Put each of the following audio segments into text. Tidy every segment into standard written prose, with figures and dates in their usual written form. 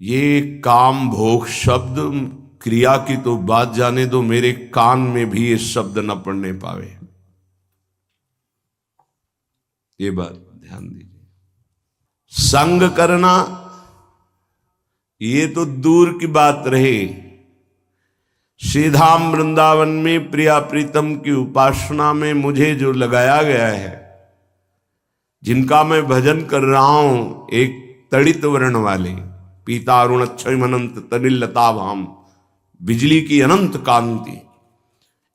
ये काम भोग शब्द क्रिया की तो बात जाने दो, मेरे कान में भी ये शब्द न पड़ने पावे। ये बात ध्यान दीजिए। संग करना ये तो दूर की बात रही, श्रीधाम वृंदावन में प्रिया प्रीतम की उपासना में मुझे जो लगाया गया है, जिनका मैं भजन कर रहा हूं, एक तड़ित वर्ण वाले पीता अरुण अक्षय अनंत तनिलता भाम, बिजली की अनंत कांति,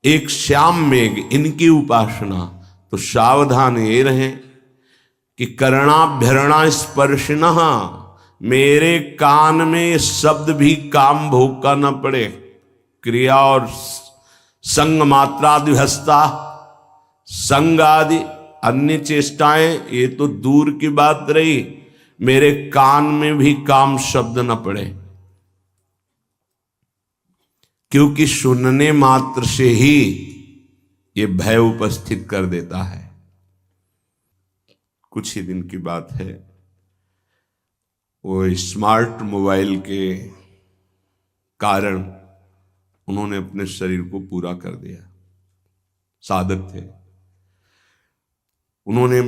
एक श्याम मेघ, इनकी उपासना, तो सावधान ये रहे कि करणाभ्यरणा स्पर्शिनः, मेरे कान में शब्द भी काम भोग का न पड़े। क्रिया और संग मात्रादिहस्ता, संग आदि अन्य चेष्टाएं ये तो दूर की बात रही, मेरे कान में भी काम शब्द न पड़े, क्योंकि सुनने मात्र से ही ये भय उपस्थित कर देता है। कुछ ही दिन की बात है, वो स्मार्ट मोबाइल के कारण उन्होंने अपने शरीर को पूरा कर दिया। साधक थे, उन्होंने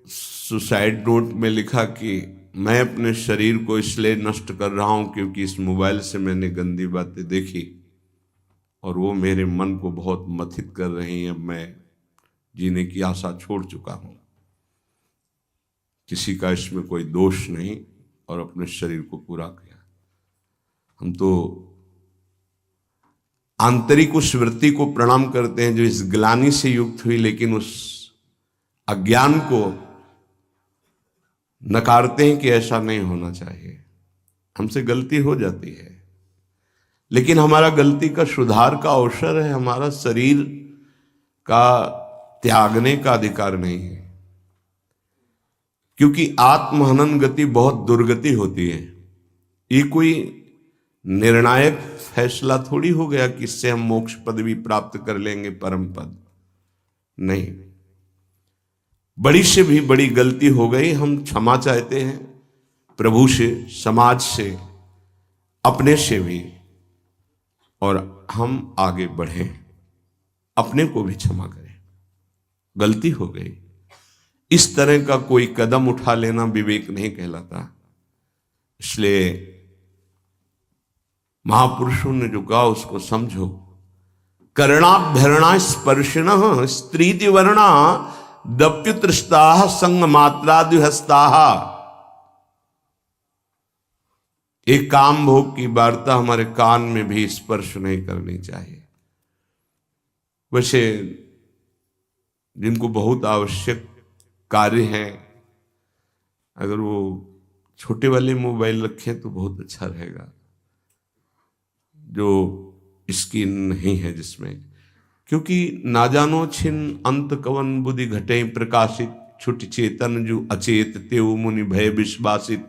सुसाइड नोट में लिखा कि मैं अपने शरीर को इसलिए नष्ट कर रहा हूं क्योंकि इस मोबाइल से मैंने गंदी बातें देखी और वो मेरे मन को बहुत मथित कर रही हैं। अब मैं जीने की आशा छोड़ चुका हूं, किसी का इसमें कोई दोष नहीं, और अपने शरीर को पूरा किया। हम तो आंतरिक उस वृत्ति को प्रणाम करते हैं जो इस ग्लानि से युक्त हुई, लेकिन उस अज्ञान को नकारते हैं कि ऐसा नहीं होना चाहिए। हमसे गलती हो जाती है, लेकिन हमारा गलती का सुधार का अवसर है, हमारा शरीर का त्यागने का अधिकार नहीं है, क्योंकि आत्महनन गति बहुत दुर्गति होती है। ये कोई निर्णायक फैसला थोड़ी हो गया कि इससे हम मोक्ष पदवी प्राप्त कर लेंगे, परम पद नहीं। बड़ी से भी बड़ी गलती हो गई, हम क्षमा चाहते हैं प्रभु से, समाज से, अपने से भी, और हम आगे बढ़ें, अपने को भी क्षमा करें। गलती हो गई, इस तरह का कोई कदम उठा लेना विवेक नहीं कहलाता। इसलिए महापुरुषों ने जो कहा उसको समझो। करणाभ्यरणा स्पर्शिनः स्त्रीति वर्णा दप्युतृष्टाः संग मात्रादिहस्ताः। एक काम भोग की वार्ता हमारे कान में भी स्पर्श नहीं करनी चाहिए। वैसे जिनको बहुत आवश्यक कार्य है, अगर वो छोटे वाले मोबाइल रखें तो बहुत अच्छा रहेगा, जो स्क्रीन नहीं है जिसमें, क्योंकि ना जानो छिन अंत कवन बुद्धि घटे प्रकाशित, छुट चेतन जो अचेत तेऊ मुनि भय विश्वासित,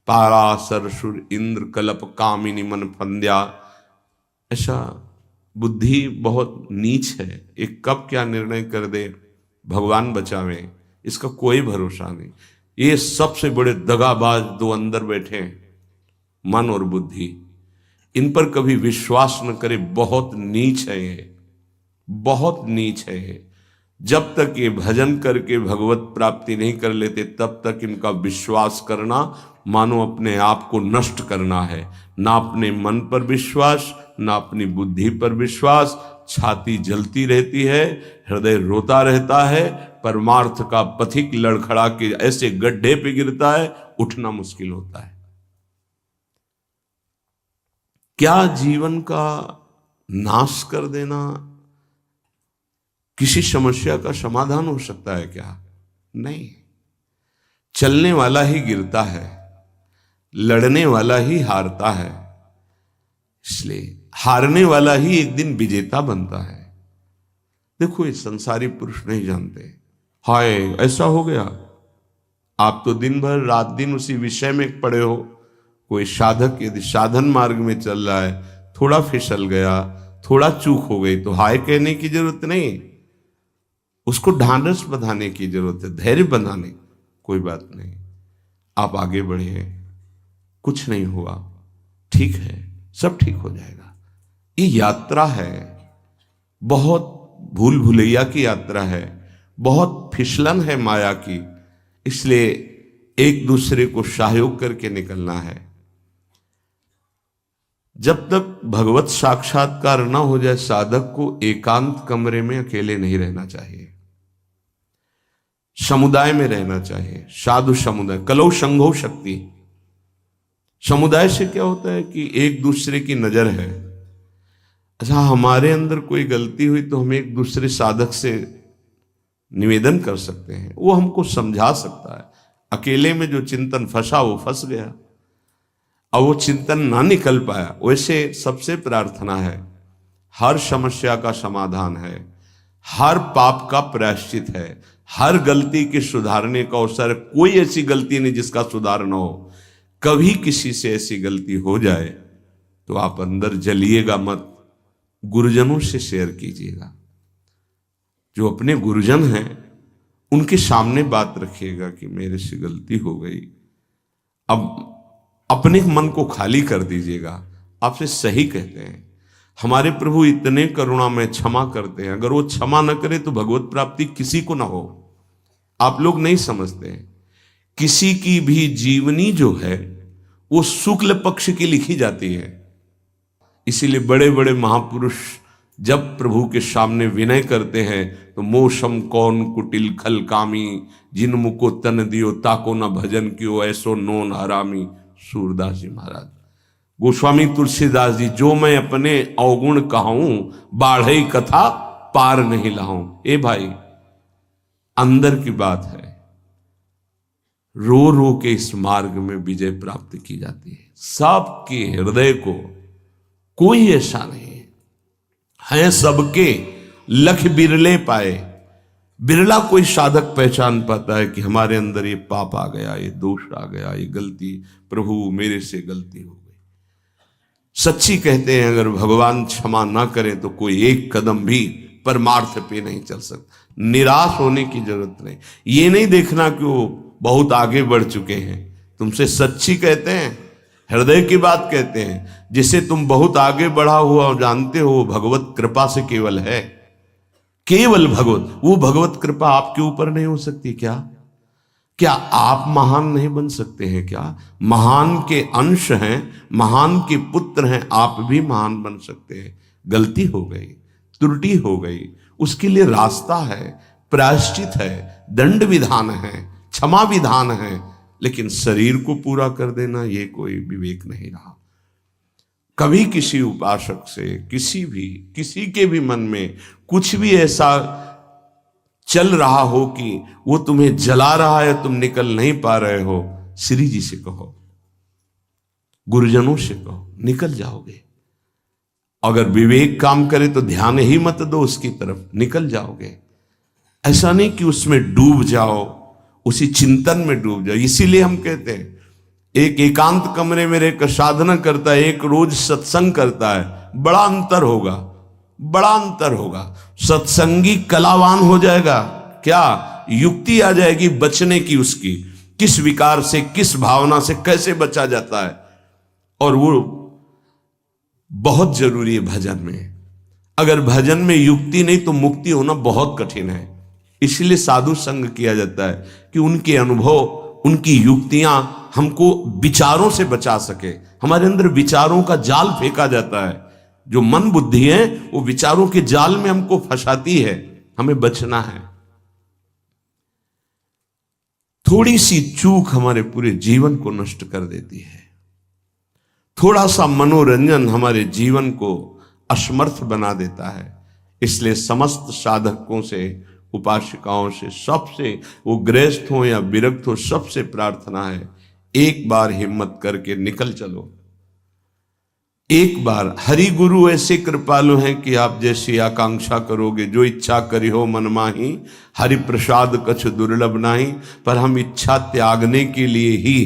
पारासर सुर इंद्र कलप कामिनी मन फंद्या। ऐसा बुद्धि बहुत नीच है, एक कब क्या निर्णय कर दे, भगवान बचावे, इसका कोई भरोसा नहीं। ये सबसे बड़े दगाबाज दो अंदर बैठे हैं, मन और बुद्धि, इन पर कभी विश्वास न करे। बहुत नीच है ये, बहुत नीच है ये। जब तक ये भजन करके भगवत प्राप्ति नहीं कर लेते, तब तक इनका विश्वास करना मानो अपने आप को नष्ट करना है। ना अपने मन पर विश्वास, ना अपनी बुद्धि पर विश्वास। छाती जलती रहती है, हृदय रोता रहता है, परमार्थ का पथिक लड़खड़ा के ऐसे गड्ढे पे गिरता है, उठना मुश्किल होता है। क्या जीवन का नाश कर देना किसी समस्या का समाधान हो सकता है क्या? नहीं। चलने वाला ही गिरता है, लड़ने वाला ही हारता है, इसलिए हारने वाला ही एक दिन विजेता बनता है। देखो, ये संसारी पुरुष नहीं जानते, हाय ऐसा हो गया। आप तो दिन भर रात दिन उसी विषय में पड़े हो। कोई साधक यदि साधन मार्ग में चल रहा है, थोड़ा फिसल गया, थोड़ा चूक हो गई, तो हाय कहने की जरूरत नहीं, उसको ढांढस बंधाने की जरूरत है, धैर्य बनाने। कोई बात नहीं, आप आगे बढ़े, कुछ नहीं हुआ, ठीक है, सब ठीक हो जाएगा। ये यात्रा है, बहुत भूल भुलैया की यात्रा है, बहुत फिसलन है माया की, इसलिए एक दूसरे को सहयोग करके निकलना है। जब तक भगवत साक्षात्कार न हो जाए साधक को एकांत कमरे में अकेले नहीं रहना चाहिए, समुदाय में रहना चाहिए। साधु समुदाय, कलौ संघो शक्ति। समुदाय से क्या होता है कि एक दूसरे की नजर है। अच्छा, हमारे अंदर कोई गलती हुई तो हम एक दूसरे साधक से निवेदन कर सकते हैं, वो हमको समझा सकता है। अकेले में जो चिंतन फंसा वो फंस गया, और वो चिंतन ना निकल पाया। वैसे सबसे प्रार्थना है, हर समस्या का समाधान है, हर पाप का प्रायश्चित है, हर गलती के सुधारने का अवसर। कोई ऐसी गलती नहीं जिसका सुधार न हो। कभी किसी से ऐसी गलती हो जाए तो आप अंदर जलिएगा मत, गुरुजनों से शेयर कीजिएगा। जो अपने गुरुजन हैं उनके सामने बात रखिएगा कि मेरे से गलती हो गई। अब अपने मन को खाली कर दीजिएगा। आपसे सही कहते हैं, हमारे प्रभु इतने करुणा में क्षमा करते हैं। अगर वो क्षमा न करे तो भगवत प्राप्ति किसी को ना हो। आप लोग नहीं समझते हैं, किसी की भी जीवनी जो है वो शुक्ल पक्ष की लिखी जाती है। इसीलिए बड़े बड़े महापुरुष जब प्रभु के सामने विनय करते हैं तो मोशम कौन कुटिल खल कामी, जिन मुको तन दियो ताको न भजन कियो, ऐसो नोन हरामी। सूरदास जी महाराज, गोस्वामी तुलसीदास जी, जो मैं अपने अवगुण कहूं, बाढ़ई कथा पार नहीं लाऊं। ए भाई, अंदर की बात है, रो रो के इस मार्ग में विजय प्राप्त की जाती है। सबके हृदय को कोई ऐसा नहीं है, सबके लख बिरले पाए। बिरला कोई साधक पहचान पाता है कि हमारे अंदर ये पाप आ गया, ये दोष आ गया, ये गलती, प्रभु मेरे से गलती हो गई। सच्ची कहते हैं, अगर भगवान क्षमा ना करें तो कोई एक कदम भी परमार्थ पे नहीं चल सकता। निराश होने की जरूरत नहीं। ये नहीं देखना कि वो बहुत आगे बढ़ चुके हैं। तुमसे सच्ची कहते हैं, हृदय की बात कहते हैं। जिसे तुम बहुत आगे बढ़ा हुआ जानते हो, भगवत कृपा से केवल है, केवल भगवत। वो भगवत कृपा आपके ऊपर नहीं हो सकती क्या? क्या आप महान नहीं बन सकते हैं क्या? महान के अंश हैं, महान के पुत्र हैं, आप भी महान बन सकते हैं। गलती हो गई, त्रुटि हो गई, उसके लिए रास्ता है, प्रायश्चित है, दंड विधान है, क्षमा विधान है। लेकिन शरीर को पूरा कर देना ये कोई विवेक नहीं रहा। कभी किसी उपासक से, किसी के भी मन में कुछ भी ऐसा चल रहा हो कि वो तुम्हें जला रहा है, तुम निकल नहीं पा रहे हो, श्री जी से कहो, गुरुजनों से कहो, निकल जाओगे। अगर विवेक काम करे तो ध्यान ही मत दो उसकी तरफ, निकल जाओगे। ऐसा नहीं कि उसमें डूब जाओ, उसी चिंतन में डूब जाओ। इसीलिए हम कहते हैं, एक एकांत कमरे में रहकर साधना करता है, एक रोज सत्संग करता है, बड़ा अंतर होगा, बड़ा अंतर होगा। सत्संगी कलावान हो जाएगा। क्या युक्ति आ जाएगी बचने की, उसकी किस विकार से, किस भावना से कैसे बचा जाता है। और वो बहुत जरूरी है भजन में। अगर भजन में युक्ति नहीं तो मुक्ति होना बहुत कठिन है। इसलिए साधु संग किया जाता है कि उनके अनुभव, उनकी युक्तियां हमको विचारों से बचा सके। हमारे अंदर विचारों का जाल फेंका जाता है, जो मन बुद्धि है वो विचारों के जाल में हमको फंसाती है। हमें बचना है। थोड़ी सी चूक हमारे पूरे जीवन को नष्ट कर देती है। थोड़ा सा मनोरंजन हमारे जीवन को असमर्थ बना देता है। इसलिए समस्त साधकों से, उपासिकाओं से, सबसे, वो गृहस्थ हो या विरक्त हो, सबसे प्रार्थना है, एक बार हिम्मत करके निकल चलो। एक बार। हरि गुरु ऐसे कृपालु हैं कि आप जैसी आकांक्षा करोगे, जो इच्छा करी हो मन माही, हरि प्रसाद कछ दुर्लभ नाही। पर हम इच्छा त्यागने के लिए ही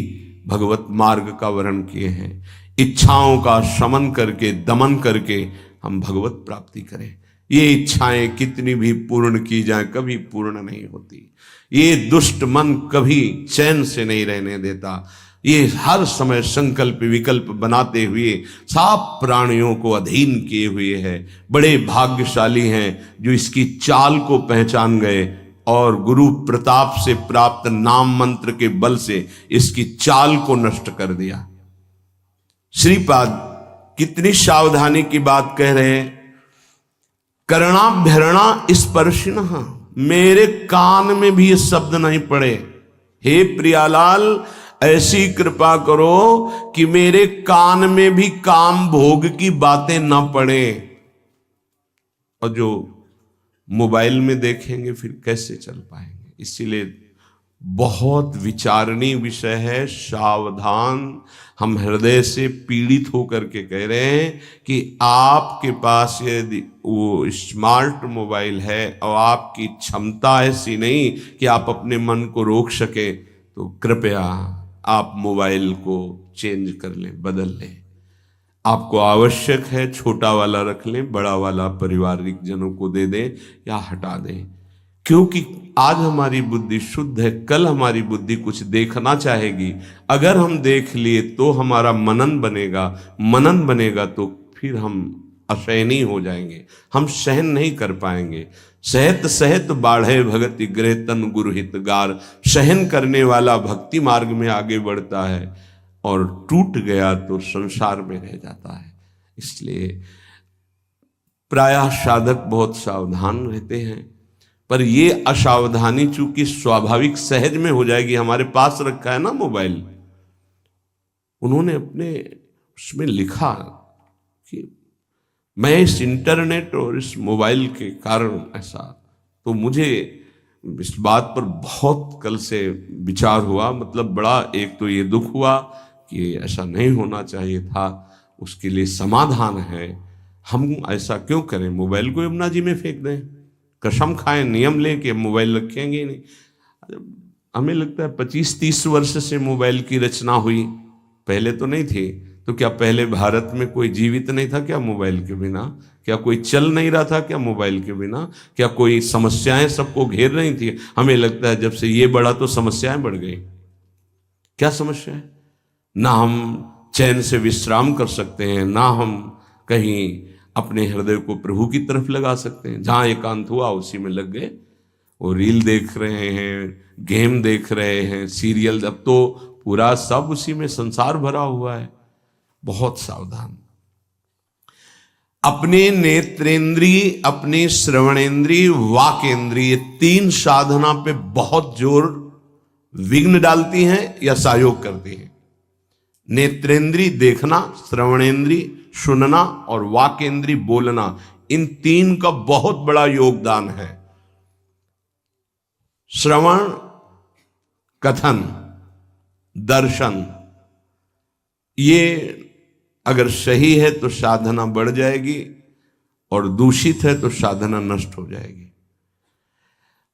भगवत मार्ग का वर्ण किए हैं। इच्छाओं का शमन करके, दमन करके हम भगवत प्राप्ति करें। ये इच्छाएं कितनी भी पूर्ण की जाए कभी पूर्ण नहीं होती। ये दुष्ट मन कभी चैन से नहीं रहने देता। ये हर समय संकल्प विकल्प बनाते हुए सब प्राणियों को अधीन किए हुए है। बड़े भाग्यशाली हैं जो इसकी चाल को पहचान गए और गुरु प्रताप से प्राप्त नाम मंत्र के बल से इसकी चाल को नष्ट कर दिया। श्रीपाद कितनी सावधानी की बात कह रहे हैं। कर्णाभ्यरणा स्पर्शिनः, मेरे कान में भी ये शब्द नहीं पड़े। हे प्रियालाल, ऐसी कृपा करो कि मेरे कान में भी काम भोग की बातें ना पड़े। और जो मोबाइल में देखेंगे फिर कैसे चल पाएंगे। इसीलिए बहुत विचारणीय विषय है, सावधान। हम हृदय से पीड़ित होकर के कह रहे हैं कि आपके पास यदि वो स्मार्ट मोबाइल है और आपकी क्षमता ऐसी नहीं कि आप अपने मन को रोक सके, तो कृपया आप मोबाइल को चेंज कर लें, बदल लें। आपको आवश्यक है छोटा वाला रख लें, बड़ा वाला पारिवारिक जनों को दे दें या हटा दें। क्योंकि आज हमारी बुद्धि शुद्ध है, कल हमारी बुद्धि कुछ देखना चाहेगी। अगर हम देख लिए तो हमारा मनन बनेगा, मनन बनेगा तो फिर हम असहनीय हो जाएंगे, हम सहन नहीं कर पाएंगे। सहत सहत बाढ़े भगति गृह तन गुरु हितगार। सहन करने वाला भक्ति मार्ग में आगे बढ़ता है और टूट गया तो संसार में रह जाता है। इसलिए प्रायः साधक बहुत सावधान रहते हैं, पर ये असावधानी चूंकि स्वाभाविक सहज में हो जाएगी। हमारे पास रखा है ना मोबाइल, उन्होंने अपने उसमें लिखा कि मैं इस इंटरनेट और इस मोबाइल के कारण ऐसा, तो मुझे इस बात पर बहुत कल से विचार हुआ। मतलब बड़ा एक तो ये दुख हुआ कि ऐसा नहीं होना चाहिए था, उसके लिए समाधान है। हम ऐसा क्यों करें, मोबाइल को यमुना जी में फेंक दें, कसम खाएं, नियम लें कि मोबाइल रखेंगे ही नहीं। हमें लगता है 25-30 वर्ष से मोबाइल की रचना हुई, पहले तो नहीं थी। तो क्या पहले भारत में कोई जीवित नहीं था क्या मोबाइल के बिना? क्या कोई चल नहीं रहा था क्या मोबाइल के बिना? क्या कोई समस्याएं सबको घेर रही थी? हमें लगता है जब से ये बढ़ा तो समस्याएं बढ़ गई। क्या समस्या है? ना हम चैन से विश्राम कर सकते हैं, ना हम कहीं अपने हृदय को प्रभु की तरफ लगा सकते हैं। जहां एकांत हुआ उसी में लग गए, वो रील देख रहे हैं, गेम देख रहे हैं, सीरियल, अब तो पूरा सब उसी में संसार भरा हुआ है। बहुत सावधान। अपने नेत्रेंद्रीय, अपने श्रवणेंद्रीय, वाकेंद्रीय, तीन साधना पे बहुत जोर विघ्न डालती हैं या सहयोग करती हैं। नेत्रेंद्रीय देखना, श्रवणेंद्रीय सुनना और वाकेंद्रीय बोलना, इन तीन का बहुत बड़ा योगदान है। श्रवण, कथन, दर्शन, ये अगर सही है तो साधना बढ़ जाएगी और दूषित है तो साधना नष्ट हो जाएगी।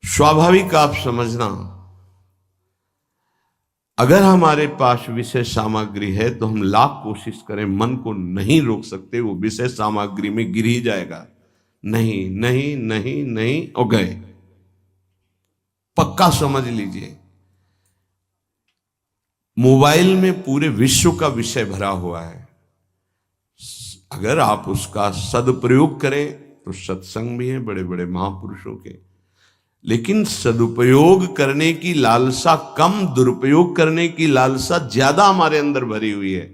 स्वाभाविक आप समझना, अगर हमारे पास विषय सामग्री है तो हम लाख कोशिश करें, मन को नहीं रोक सकते, वो विषय सामग्री में गिर ही जाएगा। नहीं नहीं नहीं नहीं और गए, पक्का समझ लीजिए। मोबाइल में पूरे विश्व का विषय भरा हुआ है। अगर आप उसका सदुपयोग करें तो सत्संग भी है बड़े बड़े महापुरुषों के, लेकिन सदुपयोग करने की लालसा कम, दुरुपयोग करने की लालसा ज्यादा हमारे अंदर भरी हुई है।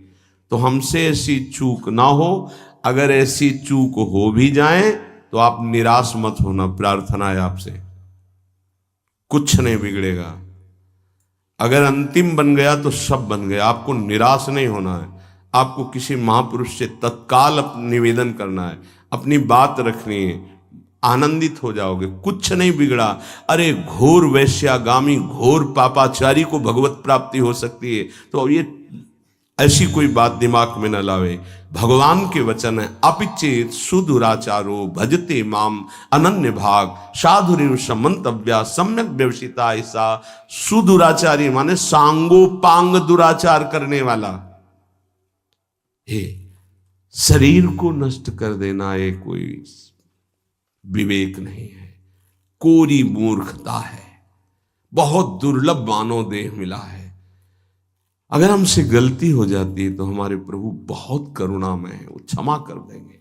तो हमसे ऐसी चूक ना हो। अगर ऐसी चूक हो भी जाए तो आप निराश मत होना, प्रार्थना है आपसे, कुछ नहीं बिगड़ेगा। अगर अंतिम बन गया तो सब बन गया। आपको निराश नहीं होना है, आपको किसी महापुरुष से तत्काल निवेदन करना है, अपनी बात रखनी है, आनंदित हो जाओगे, कुछ नहीं बिगड़ा। अरे घोर वैश्यागामी, घोर पापाचारी को भगवत प्राप्ति हो सकती है, तो ये ऐसी कोई बात दिमाग में न लावे। भगवान के वचन है, अपिचेत सुदुराचारो भजते माम अनन्य भाग साधुरिव समंतव्या सम्यक व्यवसिता। ऐसा सुदुराचारी माने सांगोपांग दुराचार करने वाला। हे, शरीर को नष्ट कर देना ये कोई विवेक नहीं है, कोरी मूर्खता है। बहुत दुर्लभ मानव देह मिला है। अगर हमसे गलती हो जाती है तो हमारे प्रभु बहुत करुणामय है, वो क्षमा कर देंगे।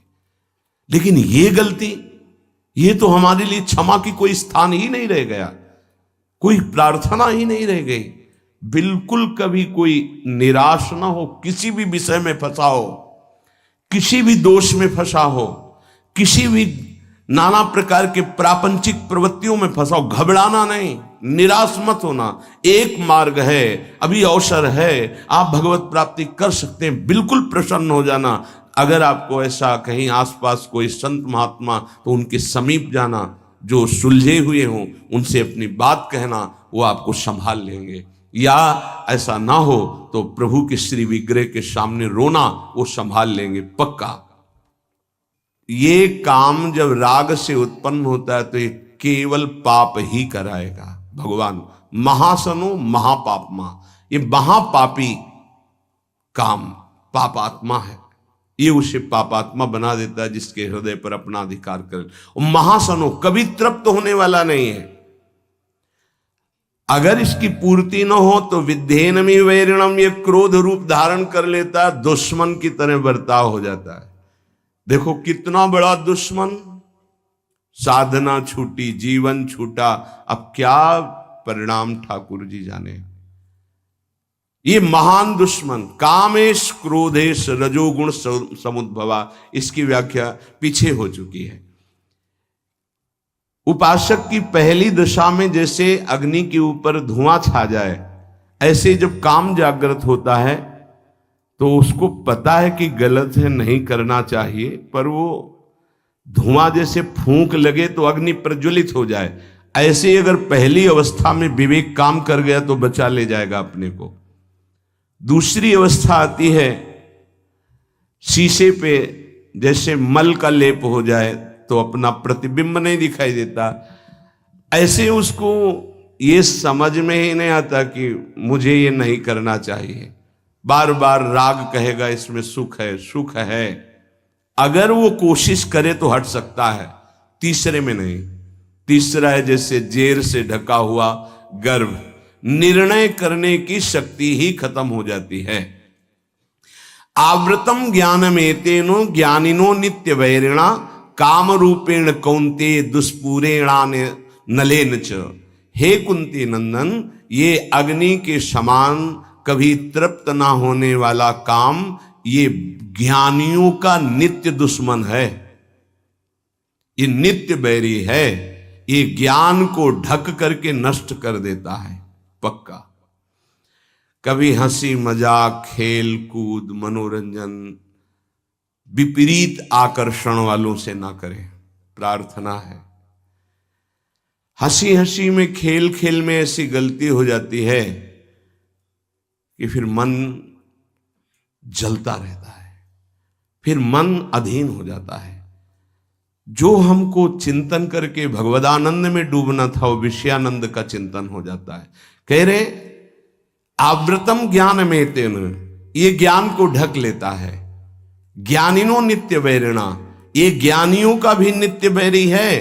लेकिन ये गलती, ये तो हमारे लिए क्षमा की कोई स्थान ही नहीं रह गया, कोई प्रार्थना ही नहीं रह गई। बिल्कुल कभी कोई निराश ना हो, किसी भी विषय में फंसा हो, किसी भी दोष में फंसा हो, किसी भी नाना प्रकार के प्रापंचिक प्रवृत्तियों में फंसा हो, घबराना नहीं, निराश मत होना। एक मार्ग है, अभी अवसर है, आप भगवत प्राप्ति कर सकते हैं, बिल्कुल प्रसन्न हो जाना। अगर आपको ऐसा कहीं आसपास कोई संत महात्मा, तो उनके समीप जाना, जो सुलझे हुए हों उनसे अपनी बात कहना, वो आपको संभाल लेंगे। या ऐसा ना हो तो प्रभु के श्री विग्रह के सामने रोना, वो संभाल लेंगे पक्का। ये काम जब राग से उत्पन्न होता है तो ये केवल पाप ही कराएगा। भगवान महासनो महापापमा, ये महापापी काम पापात्मा है, ये उसे पापात्मा बना देता है जिसके हृदय पर अपना अधिकार कर। महासनो कभी तृप्त होने वाला नहीं है। अगर इसकी पूर्ति न हो तो विद्धेनमी वैरिणम, ये क्रोध रूप धारण कर लेता है, दुश्मन की तरह बर्ताव हो जाता है। देखो कितना बड़ा दुश्मन, साधना छूटी, जीवन छूटा, अब क्या परिणाम ठाकुर जी जाने। ये महान दुश्मन कामेश क्रोधेश रजोगुण समुद्भवा, इसकी व्याख्या पीछे हो चुकी है। उपासक की पहली दशा में जैसे अग्नि के ऊपर धुआं छा जाए, ऐसे जब काम जागृत होता है तो उसको पता है कि गलत है, नहीं करना चाहिए, पर वो धुआं जैसे फूंक लगे तो अग्नि प्रज्वलित हो जाए, ऐसे अगर पहली अवस्था में विवेक काम कर गया तो बचा ले जाएगा अपने को। दूसरी अवस्था आती है, शीशे पे जैसे मल का लेप हो जाए तो अपना प्रतिबिंब नहीं दिखाई देता, ऐसे उसको ये समझ में ही नहीं आता कि मुझे ये नहीं करना चाहिए। बार बार राग कहेगा इसमें सुख है, सुख है, अगर वो कोशिश करे तो हट सकता है, तीसरे में नहीं। तीसरा है जैसे जेर से ढका हुआ गर्भ, निर्णय करने की शक्ति ही खत्म हो जाती है। आवृतम ज्ञानमेतेनो ज्ञानिनो नित्य वैरिणा काम रूपेण कौन्ते दुष्पूरेणा नलेन च। हे कुंती नंदन, ये अग्नि के समान कभी तृप्त ना होने वाला काम, ये ज्ञानियों का नित्य दुश्मन है, ये नित्य बैरी है, ये ज्ञान को ढक करके नष्ट कर देता है पक्का। कभी हंसी मजाक, खेल कूद, मनोरंजन विपरीत आकर्षण वालों से ना करें, प्रार्थना है। हंसी हंसी में, खेल खेल में ऐसी गलती हो जाती है कि फिर मन जलता रहता है, फिर मन अधीन हो जाता है। जो हमको चिंतन करके भगवदानंद में डूबना था, वो विषयानंद का चिंतन हो जाता है। कह रहे आवृतम ज्ञान में तेन, ये ज्ञान को ढक लेता है। ज्ञानिनो नित्य वैरिणा, ये ज्ञानियों का भी नित्य वैरी है।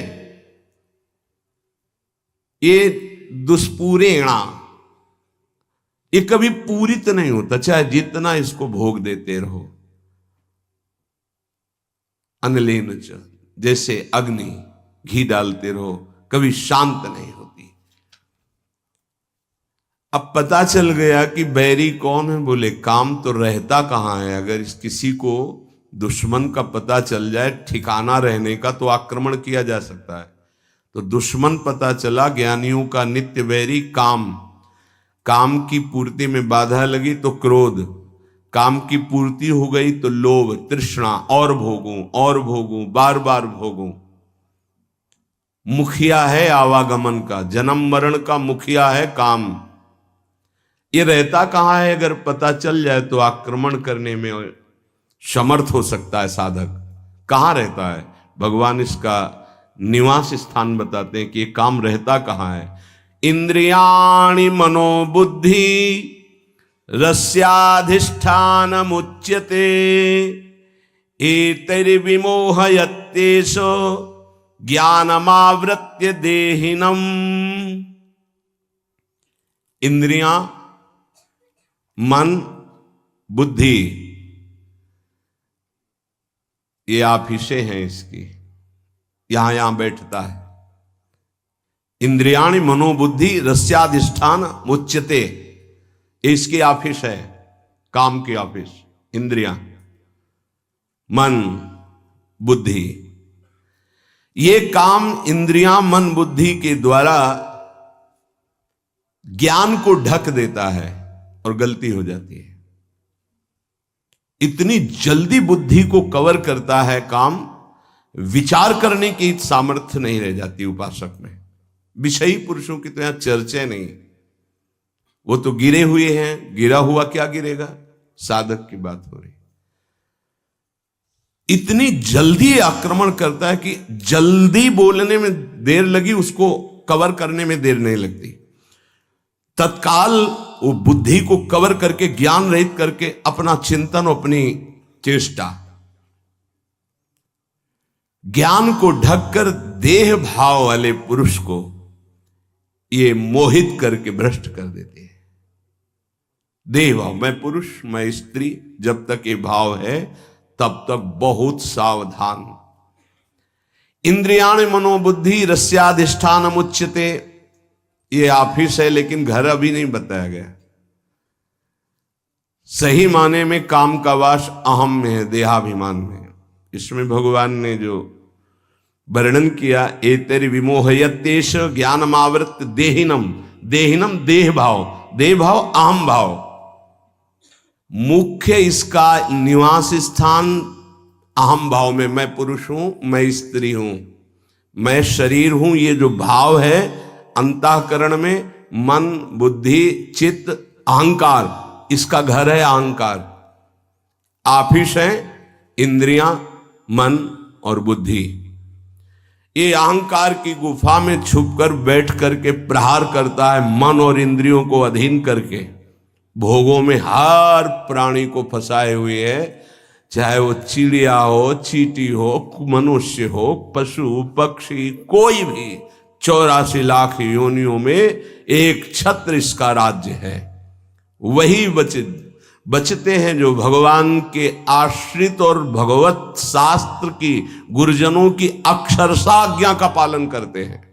ये दुष्पूरेणा, ये कभी पूरित नहीं होता, चाहे जितना इसको भोग देते रहो। अनलेन च, जैसे अग्नि, घी डालते रहो, कभी शांत नहीं होती। अब पता चल गया कि बैरी कौन है, बोले काम तो रहता कहां है। अगर किसी को दुश्मन का पता चल जाए, ठिकाना रहने का, तो आक्रमण किया जा सकता है। तो दुश्मन पता चला, ज्ञानियों का नित्य बैरी काम। काम की पूर्ति में बाधा लगी तो क्रोध, काम की पूर्ति हो गई तो लोभ, तृष्णा, और भोगूं और भोगूं, बार बार भोगूं। मुखिया है आवागमन का, जन्म मरण का मुखिया है काम। ये रहता कहां है, अगर पता चल जाए तो आक्रमण करने में समर्थ हो सकता है साधक। कहां रहता है, भगवान इसका निवास स्थान बताते हैं कि ये काम रहता कहां है। इंद्रियाणि मनोबुद्धि रस्याधिष्ठान मुच्यते एतैर्विमोहयत्येषो ज्ञानमावृत्य देहिनम। इंद्रियां मन, बुद्धि, ये आफिसें हैं इसकी, यहां बैठता है। इंद्रियाणि मनोबुद्धि रस्याधिष्ठान मुच्यते, इसकी ऑफिस है, काम की ऑफिस। इंद्रियां, मन, बुद्धि, ये काम इंद्रियां मन बुद्धि के द्वारा ज्ञान को ढक देता है और गलती हो जाती है। इतनी जल्दी बुद्धि को कवर करता है काम, विचार करने की सामर्थ्य नहीं रह जाती उपासक में। विषयी पुरुषों की तो यहां चर्चा नहीं, वो तो गिरे हुए हैं, गिरा हुआ क्या गिरेगा, साधक की बात हो रही। इतनी जल्दी आक्रमण करता है कि जल्दी बोलने में देर लगी, उसको कवर करने में देर नहीं लगती। तत्काल वो बुद्धि को कवर करके, ज्ञान रहित करके अपना चिंतन, अपनी चेष्टा, ज्ञान को ढककर देह भाव वाले पुरुष को ये मोहित करके भ्रष्ट कर देते हैं। देह भाव, मैं पुरुष मैं स्त्री, जब तक ये भाव है तब तक बहुत सावधान। इंद्रियाण मनोबुद्धि रस्याधिष्ठान मुच्यते, ये ऑफिस है, लेकिन घर अभी नहीं बताया गया। सही माने में काम का वास अहम में है, देहाभिमान में। इसमें भगवान ने जो वर्णन किया, एतरि विमोहयत्येष ज्ञानमावृत देहिनम, देहिनम देह भाव, देह भाव अहम भाव। मुख्य इसका निवास स्थान अहम भाव में, मैं पुरुष हूं, मैं स्त्री हूं, मैं शरीर हूं, ये जो भाव है अंतःकरण में, मन बुद्धि चित्त अहंकार, इसका घर है अहंकार। ऑफिस है इंद्रियां मन और बुद्धि। ये अहंकार की गुफा में छुपकर बैठ करके प्रहार करता है, मन और इंद्रियों को अधीन करके भोगों में हर प्राणी को फंसाए हुए है, चाहे वो चिड़िया हो, चींटी हो, मनुष्य हो, पशु पक्षी, कोई भी 84 लाख योनियों में एक छत्र इसका राज्य है। वही बचते हैं जो भगवान के आश्रित और भगवत शास्त्र की, गुरुजनों की अक्षरशः आज्ञा का पालन करते हैं।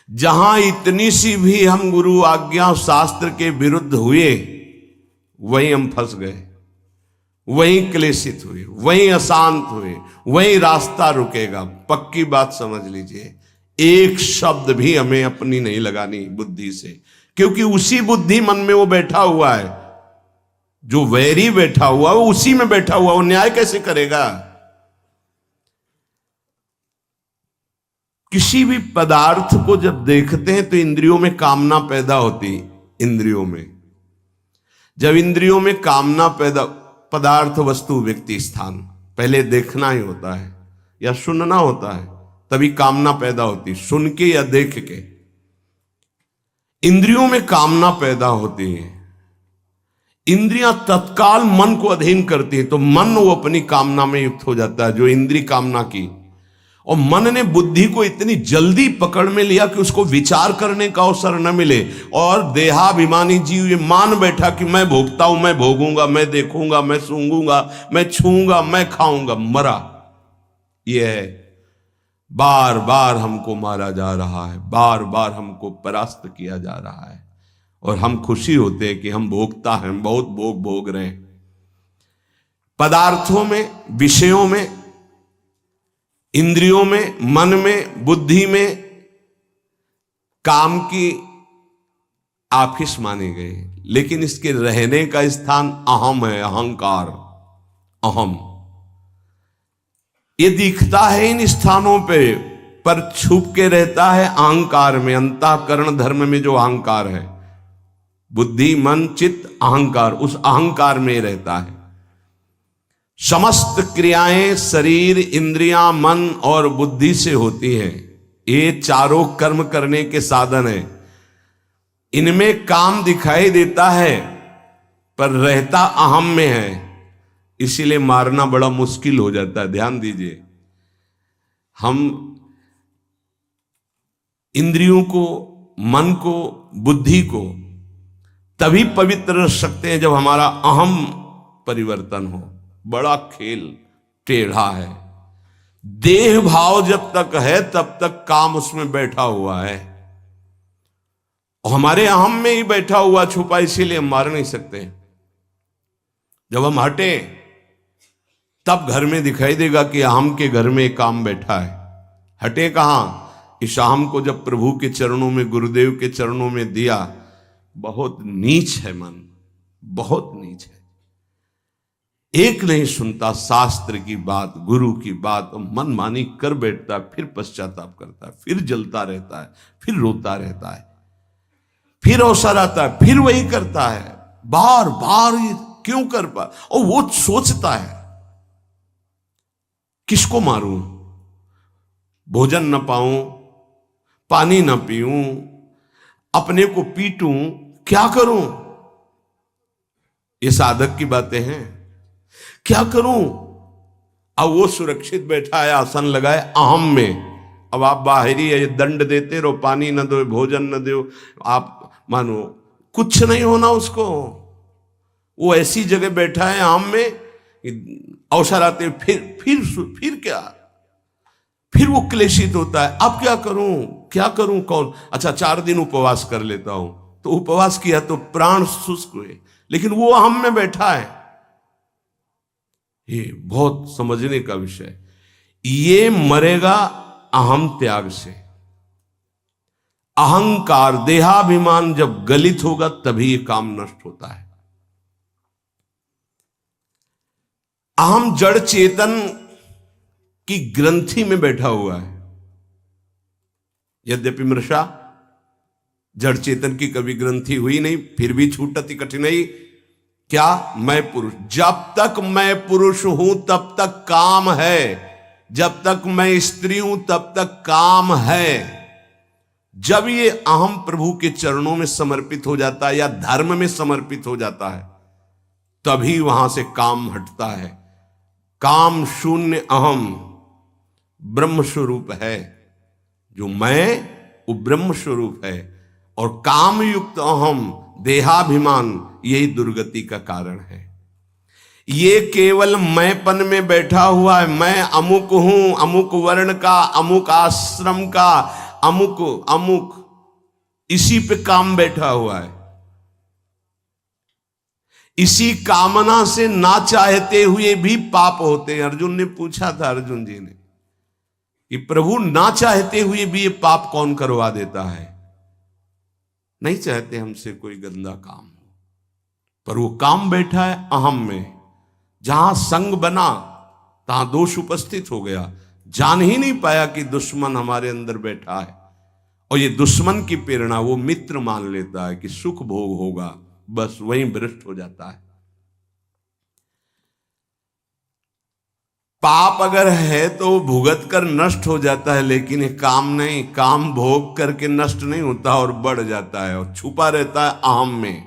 जहां इतनी सी भी हम गुरु आज्ञा शास्त्र के विरुद्ध हुए, वहीं हम फंस गए, वहीं क्लेशित हुए, वहीं अशांत हुए, वहीं रास्ता रुकेगा। पक्की बात समझ लीजिए, एक शब्द भी हमें अपनी नहीं लगानी बुद्धि से, क्योंकि उसी बुद्धि मन में वो बैठा हुआ है, जो वैरी बैठा हुआ वो उसी में बैठा हुआ, वो न्याय कैसे करेगा। किसी भी पदार्थ को जब देखते हैं तो इंद्रियों में कामना पैदा होती, इंद्रियों में जब इंद्रियों में कामना पैदा, पदार्थ वस्तु व्यक्ति स्थान पहले देखना ही होता है या सुनना होता है, तभी कामना पैदा होती, सुन के या देख के। इंद्रियों में कामना पैदा होती है, इंद्रियां तत्काल मन को अधीन करती है, तो मन वो अपनी कामना में युक्त हो जाता है, जो इंद्रिय कामना की। और मन ने बुद्धि को इतनी जल्दी पकड़ में लिया कि उसको विचार करने का अवसर न मिले, और देहाभिमानी जीव ये मान बैठा कि मैं भोगता हूं, मैं भोगूंगा, मैं देखूंगा, मैं सूंघूंगा, मैं छूंगा, मैं खाऊंगा। मरा, ये है बार बार हमको मारा जा रहा है, बार बार हमको परास्त किया जा रहा है, और हम खुशी होते हैं कि हम भोगता हैं, बहुत भोग रहे हैं। पदार्थों में, विषयों में, इंद्रियों में, मन में, बुद्धि में काम की ऑफिस माने गए, लेकिन इसके रहने का स्थान अहम है, अहंकार, अहम। ये दिखता है इन स्थानों पे, पर छुप के रहता है अहंकार में, अंतःकरण धर्म में जो अहंकार है, बुद्धि मन चित्त अहंकार, उस अहंकार में रहता है। समस्त क्रियाएं शरीर इंद्रियां मन और बुद्धि से होती हैं, ये चारों कर्म करने के साधन हैं। इनमें काम दिखाई देता है पर रहता अहम में है, इसीलिए मारना बड़ा मुश्किल हो जाता है। ध्यान दीजिए, हम इंद्रियों को, मन को, बुद्धि को तभी पवित्र रह सकते हैं जब हमारा अहम परिवर्तन हो। बड़ा खेल टेढ़ा है। देह भाव जब तक है तब तक काम उसमें बैठा हुआ है, और हमारे अहम में ही बैठा हुआ छुपा, इसीलिए हम मार नहीं सकते। जब हम हटे तब घर में दिखाई देगा कि अहम के घर में काम बैठा है। हटे कहां? इस अहम को जब प्रभु के चरणों में, गुरुदेव के चरणों में दिया। बहुत नीच है मन, बहुत नीच है। एक नहीं सुनता शास्त्र की बात, गुरु की बात, मनमानी कर बैठता है, फिर पश्चाताप करता है, फिर जलता रहता है, फिर रोता रहता है, फिर अवसर आता है, फिर वही करता है, बार बार क्यों कर पा। और वो सोचता है किसको मारूं, भोजन न पाऊं, पानी न पीऊं, अपने को पीटूं, क्या करूं। ये साधक की बातें हैं। क्या करूं? अब वो सुरक्षित बैठा है, आसन लगाए अहम में। अब आप बाहरी है, दंड देते रहो, पानी न दो, भोजन न दो, आप मानो कुछ नहीं होना उसको। वो ऐसी जगह बैठा है अहम में, अवसर आते फिर क्या, फिर वो क्लेशित होता है। अब क्या करूं, क्या करूं, कौन, अच्छा 4 दिन उपवास कर लेता हूं। तो उपवास किया तो प्राण शुष्क हुए, लेकिन वो अहम में बैठा है। ये बहुत समझने का विषय। ये मरेगा अहम त्याग से। अहंकार, देहाभिमान जब गलित होगा तभी ये काम नष्ट होता है। अहम जड़ चेतन की ग्रंथि में बैठा हुआ है। यद्यपि मृषा जड़ चेतन की कभी ग्रंथि हुई नहीं, फिर भी छूटती कठिनाई। क्या? मैं पुरुष। जब तक मैं पुरुष हूं तब तक काम है, जब तक मैं स्त्री हूं तब तक काम है। जब ये अहम प्रभु के चरणों में समर्पित हो जाता है या धर्म में समर्पित हो जाता है, तभी वहां से काम हटता है। काम शून्य अहम ब्रह्म स्वरूप है। जो मैं, वो ब्रह्म स्वरूप है। और काम युक्त अहम, देहाभिमान, यही दुर्गति का कारण है। ये केवल मैंपन में बैठा हुआ है। मैं अमुक हूं, अमुक वर्ण का, अमुक आश्रम का, अमुक अमुक, इसी पे काम बैठा हुआ है। इसी कामना से ना चाहते हुए भी पाप होते हैं। अर्जुन ने पूछा था, अर्जुन जी ने, कि प्रभु ना चाहते हुए भी ये पाप कौन करवा देता है? नहीं चाहते हमसे कोई गंदा काम हो, पर वो काम बैठा है अहम में। जहां संग बना तहां दोष उपस्थित हो गया। जान ही नहीं पाया कि दुश्मन हमारे अंदर बैठा है, और ये दुश्मन की प्रेरणा वो मित्र मान लेता है कि सुख भोग होगा, बस वहीं भ्रष्ट हो जाता है। पाप अगर है तो भुगत कर नष्ट हो जाता है, लेकिन ये काम नहीं, काम भोग करके नष्ट नहीं होता और बढ़ जाता है और छुपा रहता है अहम में।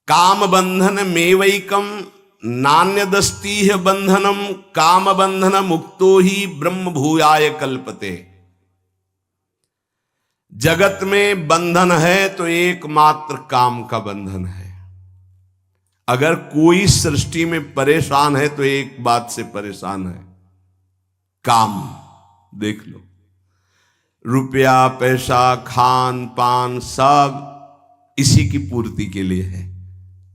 काम बंधन मेवैकम नान्यदस्तीह बंधनम, काम बंधन मुक्तो ही ब्रह्म भूयाय कल्पते। जगत में बंधन है तो एकमात्र काम का बंधन है। अगर कोई सृष्टि में परेशान है तो एक बात से परेशान है, काम। देख लो, रुपया, पैसा, खान पान, सब इसी की पूर्ति के लिए है।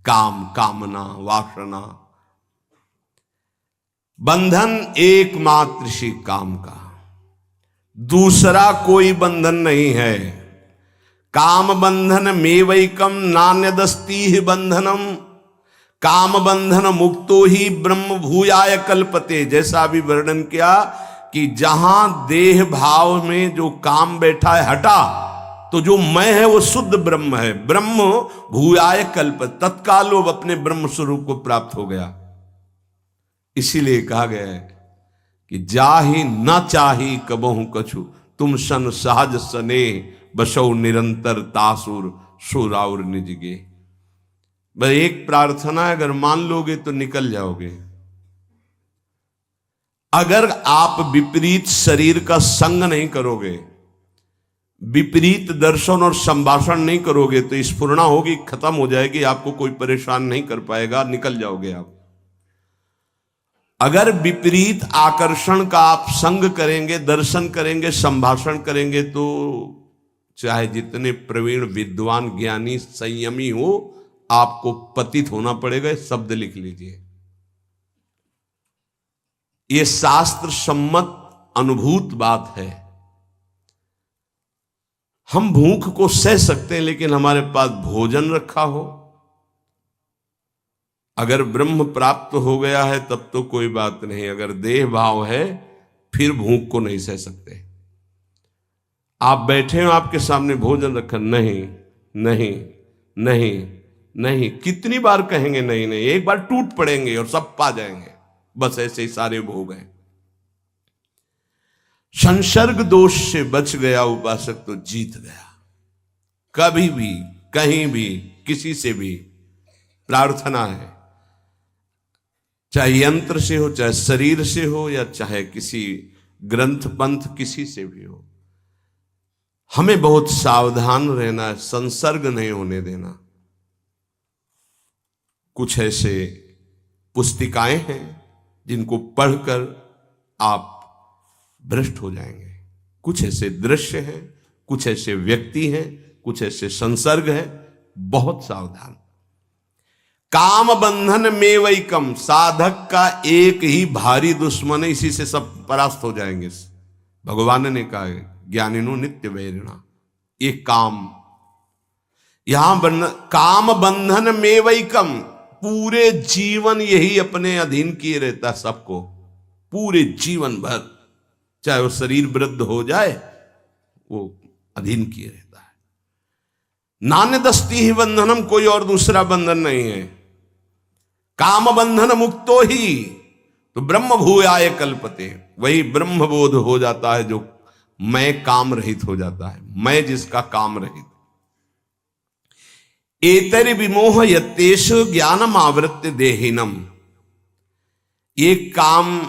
काम, कामना, वासना, बंधन एकमात्र से काम का, दूसरा कोई बंधन नहीं है। काम बंधन मेवैकम नान्यदस्तीह बंधनम, काम बंधन मुक्तो ही ब्रह्म भूयाय कल्पते। जैसा अभी वर्णन किया कि जहां देह भाव में जो काम बैठा है हटा, तो जो मैं है वो शुद्ध ब्रह्म है। ब्रह्म भूयाय कल्प, तत्काल वो अपने ब्रह्म स्वरूप को प्राप्त हो गया। इसीलिए कहा गया है कि जाहि न चाही कबहु कछु, तुम सन सहज सने बसौ निरंतर तासुर सुराउर निजगे। बस एक प्रार्थना है, अगर मान लोगे तो निकल जाओगे। अगर आप विपरीत शरीर का संग नहीं करोगे, विपरीत दर्शन और संभाषण नहीं करोगे तो स्फुरणा होगी, खत्म हो जाएगी, आपको कोई परेशान नहीं कर पाएगा, निकल जाओगे आप। अगर विपरीत आकर्षण का आप संग करेंगे, दर्शन करेंगे, संभाषण करेंगे, तो चाहे जितने प्रवीण विद्वान ज्ञानी संयमी हो, आपको पतित होना पड़ेगा। शब्द लिख लीजिए, ये शास्त्र सम्मत अनुभूत बात है। हम भूख को सह सकते हैं, लेकिन हमारे पास भोजन रखा हो, अगर ब्रह्म प्राप्त हो गया है तब तो कोई बात नहीं, अगर देह भाव है फिर भूख को नहीं सह सकते। आप बैठे हो, आपके सामने भोजन रखा, नहीं नहीं नहीं नहीं, कितनी बार कहेंगे नहीं नहीं, एक बार टूट पड़ेंगे और सब पा जाएंगे। बस ऐसे ही सारे भोग हैं। संसर्ग दोष से बच गया उपासक तो जीत गया। कभी भी, कहीं भी, किसी से भी प्रार्थना है, चाहे यंत्र से हो, चाहे शरीर से हो, या चाहे किसी ग्रंथ पंथ किसी से भी हो, हमें बहुत सावधान रहना है, संसर्ग नहीं होने देना। कुछ ऐसे पुस्तिकाएं हैं जिनको पढ़कर आप भ्रष्ट हो जाएंगे, कुछ ऐसे दृश्य हैं, कुछ ऐसे व्यक्ति हैं, कुछ ऐसे संसर्ग है, बहुत सावधान। काम बंधन में वैकम, साधक का एक ही भारी दुश्मन है, इसी से सब परास्त हो जाएंगे। भगवान ने कहा है, ज्ञानिनो नित्य वैरिणा, ये काम, यहां काम बंधन में वैकम, पूरे जीवन यही अपने अधीन किए रहता सबको, पूरे जीवन भर, चाहे वो शरीर वृद्ध हो जाए, वो अधीन किए रहता है। नान्य दस्ती ही बंधनम, कोई और दूसरा बंधन नहीं है। काम बंधन मुक्तो ही तो ब्रह्म भूयाय कल्पते, वही ब्रह्म बोध हो जाता है जो मैं काम रहित हो जाता है, मैं जिसका काम रहित। एतरि विमोह यतेषु ज्ञानम आवृत्य देहिनम, ये काम